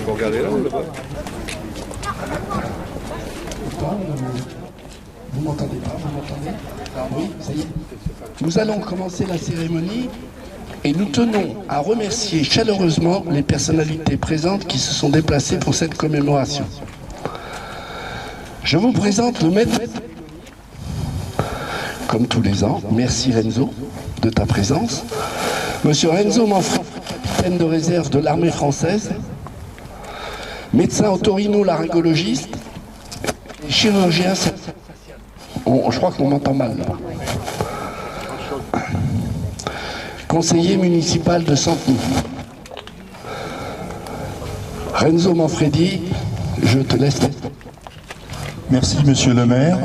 Vous regardez là ou là-bas? Vous m'entendez pas? Vous m'entendez? Oui, ça y est. Nous allons commencer la cérémonie et nous tenons à remercier chaleureusement les personnalités présentes qui se sont déplacées pour cette commémoration. Je vous présente le maître. Comme tous les ans, merci Renzo de ta présence. Monsieur Renzo Manfredi, capitaine de réserve de l'armée française, médecin otorino-laryngologiste, chirurgien. Je crois qu'on m'entend mal là. Conseiller municipal de Santeny. Renzo Manfredi, je te laisse. Merci Monsieur le maire.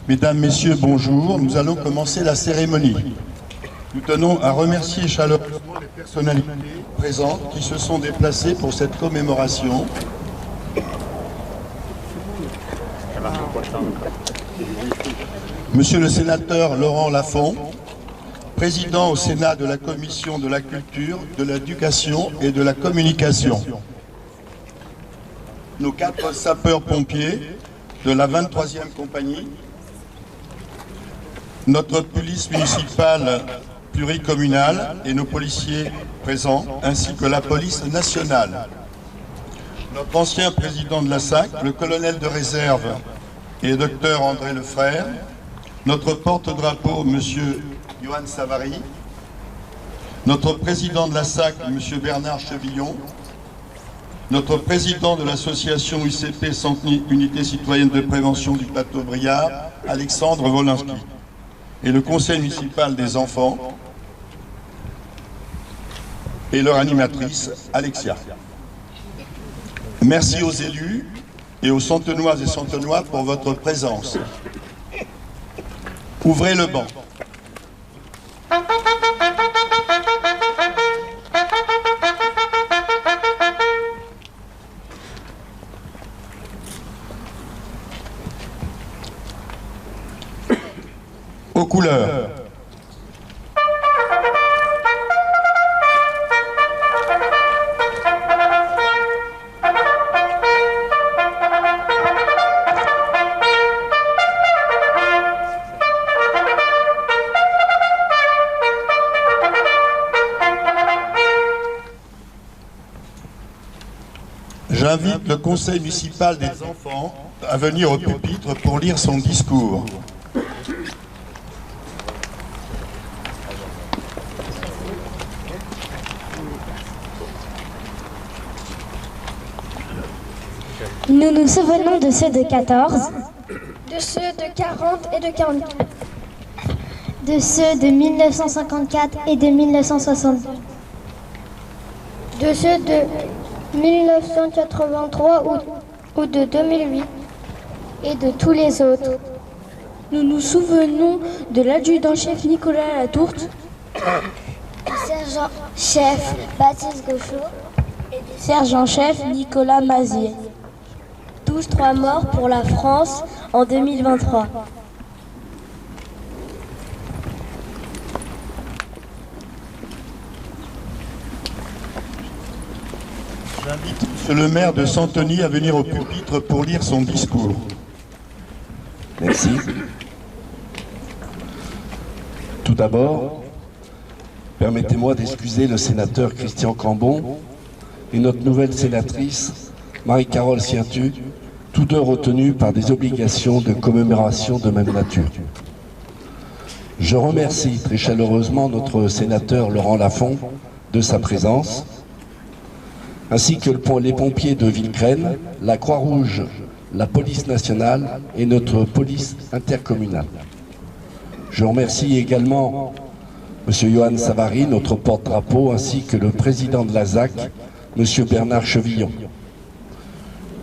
Mesdames, Messieurs, bonjour. Nous allons commencer la cérémonie. Nous tenons à remercier chaleureusement les personnalités présentes qui se sont déplacées pour cette commémoration. Monsieur le sénateur Laurent Lafont, président au Sénat de la Commission de la Culture, de l'Éducation et de la Communication. Nos 4 sapeurs-pompiers de la 23e compagnie, notre police municipale pluricommunale et nos policiers présents, ainsi que la police nationale. Notre ancien président de la SAC, le colonel de réserve et docteur André Lefrère, notre porte-drapeau, monsieur Johan Savary, notre président de la SAC, monsieur Bernard Chevillon, notre président de l'association UCP Santeny Unité Citoyenne de Prévention du Plateau Briard, Alexandre Wolinski, et le conseil municipal des enfants et leur animatrice, Alexia. Merci aux élus et aux Santenoises et Santenois pour votre présence. Ouvrez le banc. Aux couleurs. J'invite le conseil municipal des enfants à venir au pupitre pour lire son discours. Nous nous souvenons de ceux de 14, de ceux de 40 et de 44, de ceux de 1954 et de 1962, de ceux de 1983 ou de 2008 et de tous les autres. Nous nous souvenons de l'adjudant-chef Nicolas Latourte, du sergent-chef Baptiste Gauchot et du sergent-chef Nicolas Mazier. Tous 3 morts pour la France en 2023. J'invite Monsieur le maire de Santeny à venir au pupitre pour lire son discours. Merci. Tout d'abord, permettez-moi d'excuser le sénateur Christian Cambon et notre nouvelle sénatrice Marie-Carole Sientu, tous deux retenus par des obligations de commémoration de même nature. Je remercie très chaleureusement notre sénateur Laurent Lafont de sa présence, ainsi que les pompiers de Villecrène, la Croix-Rouge, la police nationale et notre police intercommunale. Je remercie également M. Johan Savary, notre porte-drapeau, ainsi que le président de la SAC, M. Bernard Chevillon.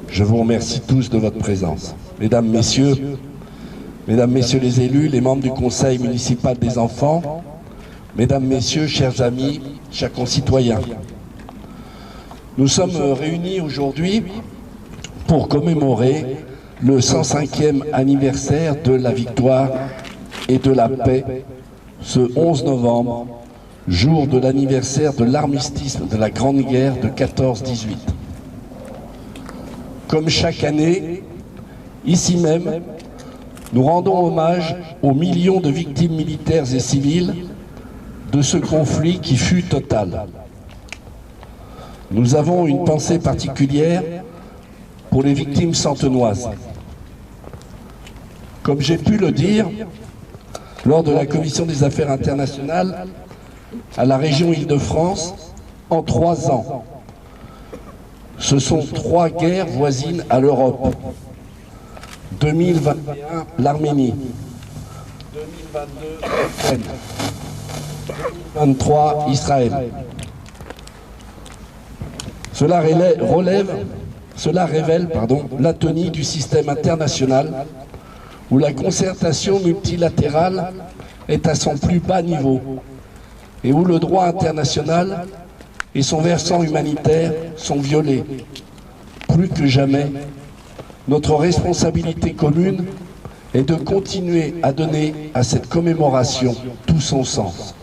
Je vous remercie tous de votre présence. Mesdames, Messieurs, Mesdames, Messieurs les élus, les membres du Conseil municipal des enfants, Mesdames, Messieurs, chers amis, chers concitoyens, nous sommes réunis aujourd'hui pour commémorer le 105e anniversaire de la victoire et de la paix, ce 11 novembre, jour de l'anniversaire de l'armistice de la Grande Guerre de 14-18. Comme chaque année, ici même, nous rendons hommage aux millions de victimes militaires et civiles de ce conflit qui fut total. Nous avons une pensée particulière pour les victimes santenoises. Comme j'ai pu le dire lors de la Commission des Affaires internationales à la région Île-de-France, en 3 ans, ce sont 3 guerres voisines à l'Europe. 2021, l'Arménie. 2022, l'Ukraine. 2023, Israël. Cela révèle l'atonie du système international où la concertation multilatérale est à son plus bas niveau et où le droit international et son versant humanitaire sont violés. Plus que jamais, notre responsabilité commune est de continuer à donner à cette commémoration tout son sens.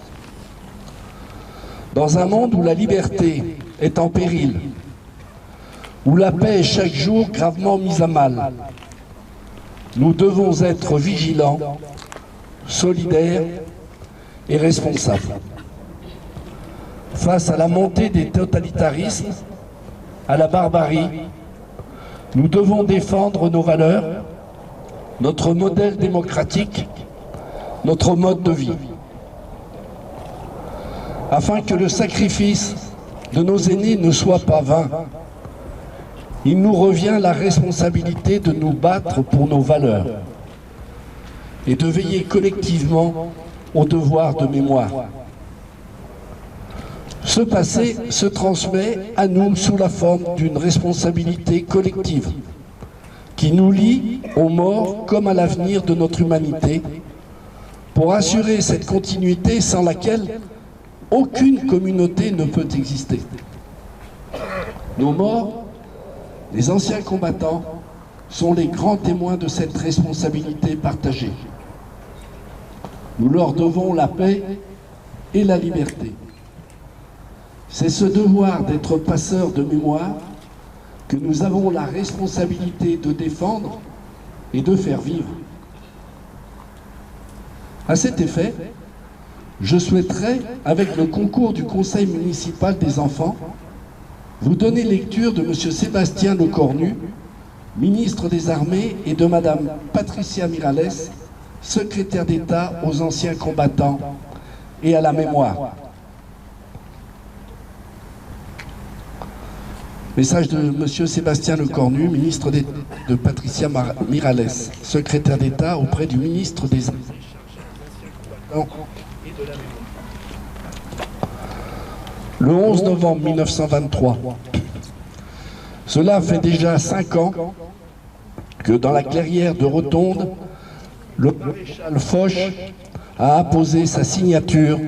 Dans un monde où la liberté est en péril, où la paix est chaque jour gravement mise à mal, nous devons être vigilants, solidaires et responsables. Face à la montée des totalitarismes, à la barbarie, nous devons défendre nos valeurs, notre modèle démocratique, notre mode de vie. Afin que le sacrifice de nos aînés ne soit pas vain, il nous revient la responsabilité de nous battre pour nos valeurs et de veiller collectivement au devoir de mémoire. Ce passé se transmet à nous sous la forme d'une responsabilité collective qui nous lie aux morts comme à l'avenir de notre humanité pour assurer cette continuité sans laquelle aucune communauté ne peut exister. Nos morts, les anciens combattants, sont les grands témoins de cette responsabilité partagée. Nous leur devons la paix et la liberté. C'est ce devoir d'être passeurs de mémoire que nous avons la responsabilité de défendre et de faire vivre. À cet effet, je souhaiterais, avec le concours du Conseil municipal des enfants, vous donner lecture de M. Sébastien Lecornu, ministre des Armées, et de Mme Patricia Miralles, secrétaire d'État aux anciens combattants et à la mémoire. Message de M. Sébastien Lecornu, ministre de Patricia Miralles, secrétaire d'État auprès du ministre des Armées et de la mémoire. Le 11 novembre 1923, cela fait déjà 5 ans que dans la clairière de Rotonde, le maréchal Foch a apposé sa signature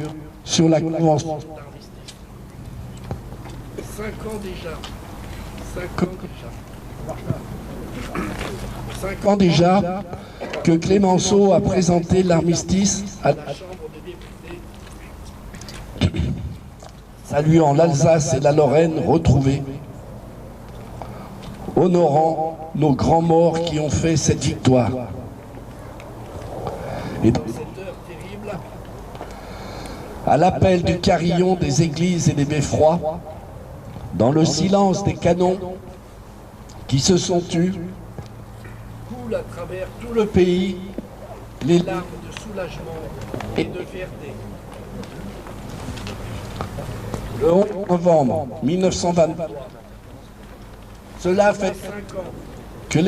sur la Convention. 5 ans déjà. 5 ans déjà que Clémenceau a présenté l'armistice à la Chambre des députés, saluant l'Alsace et la Lorraine retrouvées, honorant nos grands morts qui ont fait cette victoire. Et dans cette heure terrible, à l'appel du carillon des églises et des beffrois, dans le silence des canons qui se sont tus, coulent à travers tout le pays les larmes de soulagement et de fierté. Le 11 novembre 1923, cela fait 5 ans que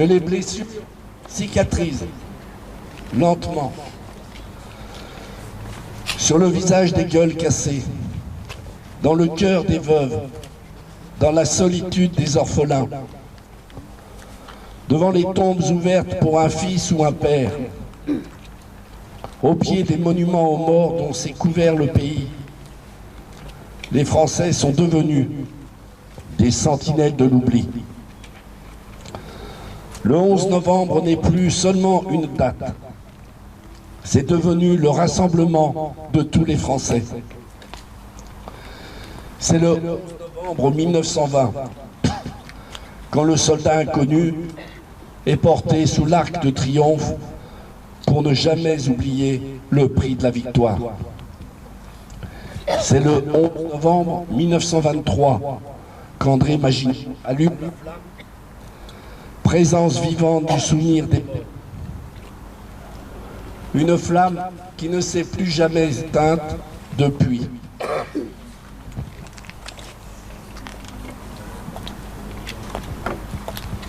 les blessures cicatrisent lentement sur le visage des gueules cassées, dans le cœur des veuves, dans la solitude des orphelins. devant les tombes ouvertes pour un fils ou un père, au pied des monuments aux morts dont s'est couvert le pays, les Français sont devenus des sentinelles de l'oubli. Le 11 novembre n'est plus seulement une date, c'est devenu le rassemblement de tous les Français. C'est le 11 novembre 1920, quand le soldat inconnu est porté sous l'arc de triomphe pour ne jamais oublier le prix de la victoire. C'est le 11 novembre 1923 qu'André Maginot allume la flamme, présence vivante du souvenir des morts. Une flamme qui ne s'est plus jamais éteinte depuis.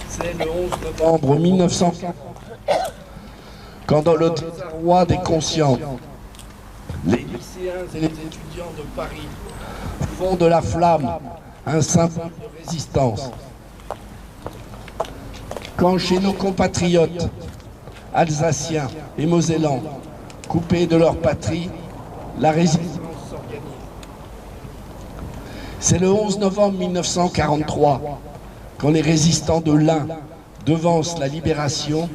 C'est le 11 novembre 1940, quand dans le désarroi des conscients, les lycéens et les étudiants de Paris font de la flamme un symbole de résistance. Quand chez nos compatriotes alsaciens et mosellans, coupés de leur patrie, la résistance s'organise. C'est le 11 novembre 1943, quand les résistants de l'Ain devancent la libération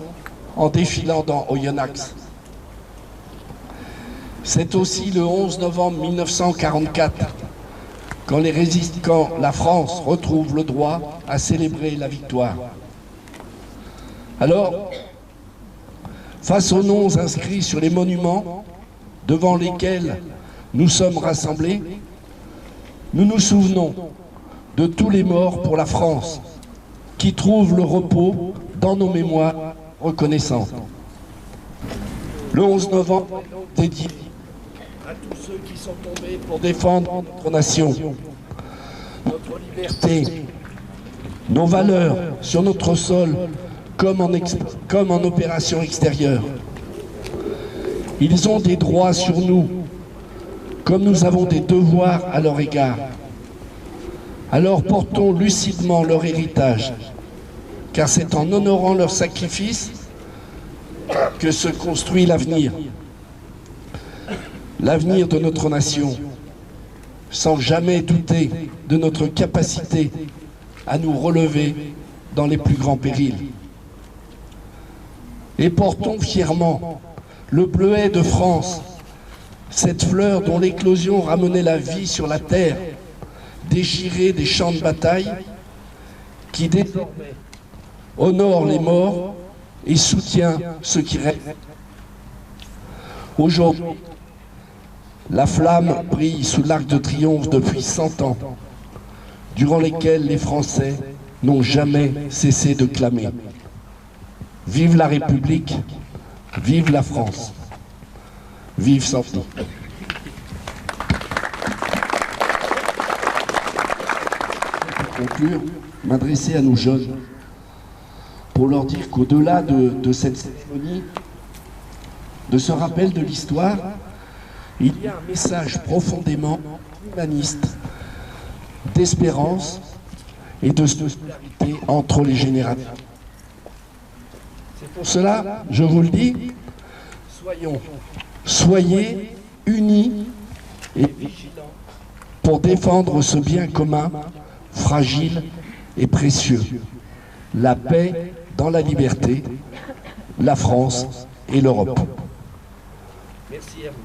en défilant dans Oyonnax. C'est aussi le 11 novembre 1944, quand la France retrouve le droit à célébrer la victoire. Alors, face aux noms inscrits sur les monuments devant lesquels nous sommes rassemblés, nous nous souvenons de tous les morts pour la France, qui trouvent le repos dans nos mémoires reconnaissantes. Le 11 novembre est dédié à tous ceux qui sont tombés pour défendre notre nation, notre liberté, nos valeurs sur notre sol comme en opération extérieure. Ils ont des droits sur nous, comme nous avons des devoirs à leur égard. Alors portons lucidement leur héritage, car c'est en honorant leur sacrifice que se construit l'avenir. L'avenir de notre nation, sans jamais douter de notre capacité à nous relever dans les plus grands périls. Et portons fièrement le bleuet de France, cette fleur dont l'éclosion ramenait la vie sur la terre, déchirée des champs de bataille, qui désormais honore les morts et soutient ceux qui restent. Aujourd'hui, la flamme brille sous l'arc de triomphe depuis 100 ans, durant lesquels les Français n'ont jamais cessé de clamer. Vive la République, vive la France, vive Santi. Pour conclure, m'adresser à nos jeunes pour leur dire qu'au-delà de cette cérémonie, de ce rappel de l'histoire, il y a un message profondément humaniste, d'espérance et de solidarité entre les générations. C'est pour cela, je vous le dis, soyez unis et vigilants pour défendre ce bien commun, fragile et précieux, la paix dans la liberté, la France et l'Europe. Merci à vous.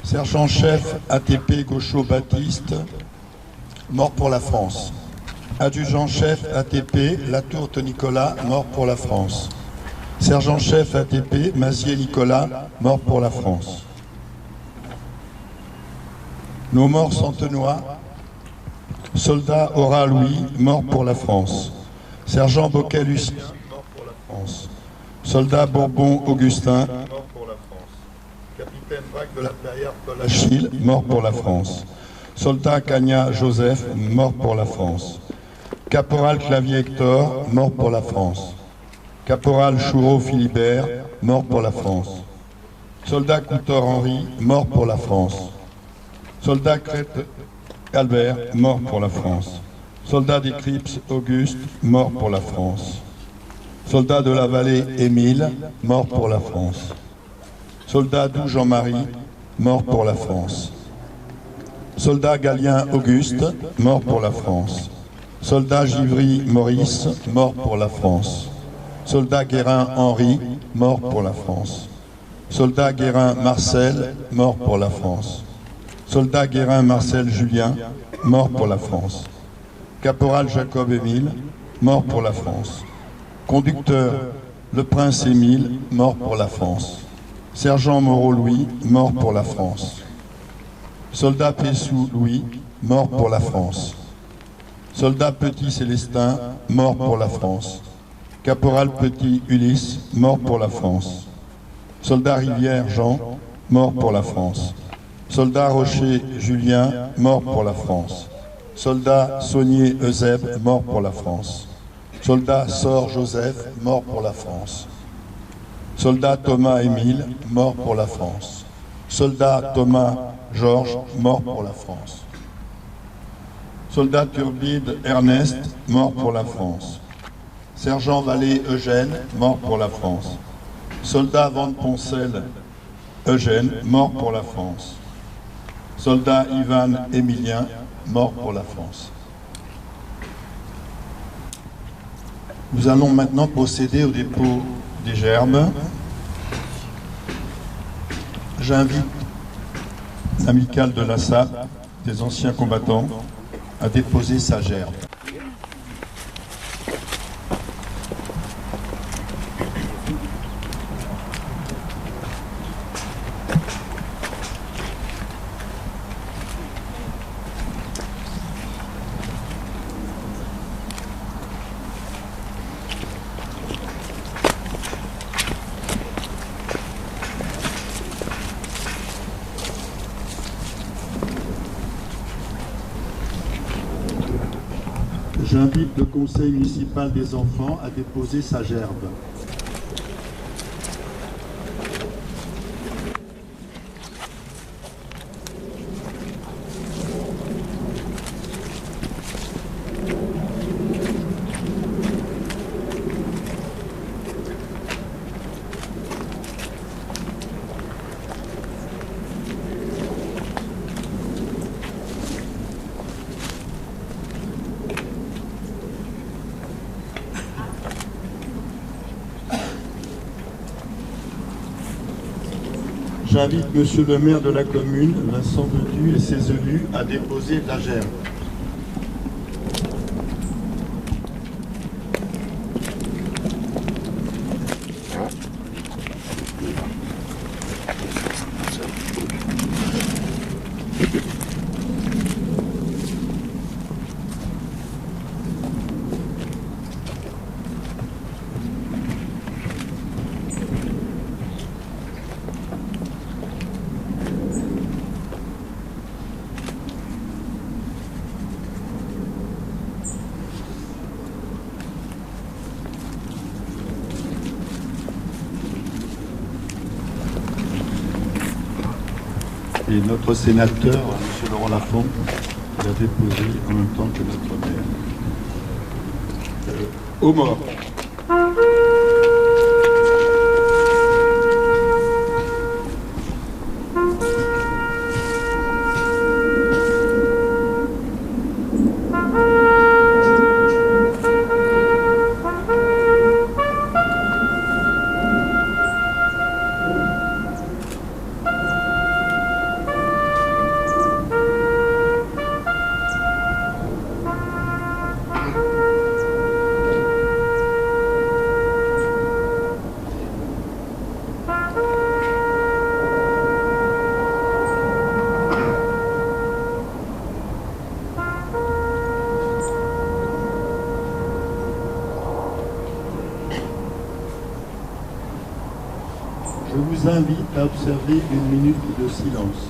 Sergent-chef ATP Gaucho-Baptiste, mort pour la France. Adjudant-chef ATP Latourte Nicolas, mort pour la France. Sergent-chef ATP Mazier Nicolas, mort pour la France. Nos morts centenois, soldat Aura Louis, mort pour la France. Sergent Boquet Lucien, mort pour la France. Soldat Bourbon Augustin, mort pour la France. Capitaine Braque de la Perrière Paul Achille, mort pour la France. Soldat Cagna Joseph, mort pour la France. Caporal Clavier Hector, mort pour la France. Caporal Choureau Philibert, mort pour la France. Soldat Coutor Henri, mort pour la France. Soldat Crête Albert, mort pour la France. Soldat d'Éclipse Auguste, mort pour la France. Soldat de la Vallée Émile, mort pour la France. Soldat Doux Jean-Marie, mort pour la France. Soldat Galien Auguste, mort pour la France. Soldat Givry Maurice, mort pour la France. Soldat Guérin Henri, mort pour la France. Soldat Guérin Marcel, mort pour la France. Soldat Guérin Marcel Julien, mort pour la France. Caporal Jacob Émile, mort pour la France. Conducteur Le Prince Émile, mort pour la France. Sergent Moreau Louis, mort pour la France. Soldat Pessou Louis, mort pour la France. Soldat Petit Célestin, mort pour la France. Caporal Petit Ulysse, mort pour la France. Soldat Rivière Jean, mort pour la France. Soldat Rocher Julien, mort pour la France. Soldat Saunier Eusèbe, mort pour la France. Soldat Sor Joseph, mort pour la France. Soldat Thomas Émile, mort pour la France. Soldat Thomas Georges, mort pour la France. Soldat Turbide Ernest, mort pour la France. Sergent Vallée Eugène, mort pour la France. Soldat Van Poncel Eugène, mort pour la France. Soldat Ivan Émilien, mort pour la France. Nous allons maintenant procéder au dépôt des gerbes. J'invite l'amicale de la SAP, des anciens combattants, à déposer sa gerbe. J'invite le conseil municipal des enfants à déposer sa gerbe. J'invite Monsieur le maire de la commune, Vincent Bedu, et ses élus à déposer la gerbe. Et notre sénateur, M. Laurent Lafont, l'a déposé en même temps que notre maire. Aux morts. Je vous invite à observer une minute de silence.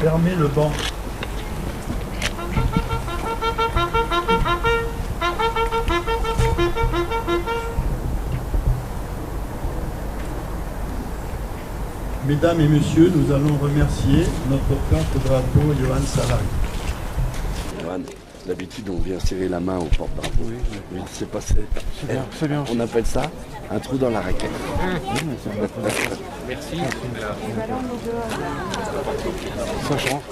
Fermez le banc. Mesdames et messieurs, nous allons remercier notre porte-drapeau Johan Salari. Johan, d'habitude on vient serrer la main au porte-drapeau. Oui, c'est passé. C'est bien. On appelle ça un trou dans la raquette. Merci. Ça change.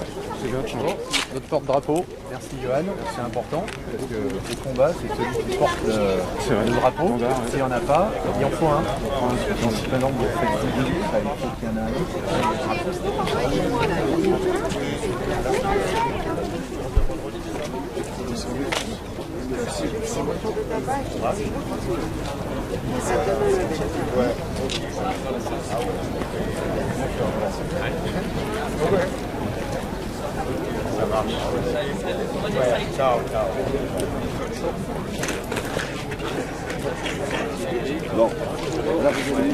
C'est bien de changer. Notre porte-drapeau, merci Johan, c'est important, parce que le combat, c'est celui qui porte le drapeau. S'il n'y en a pas, il en faut un. Donc, par exemple, vous faites 10 minutes, il faut qu'il y en ait un. Ça marche. Ciao, ciao. Bon, là vous allez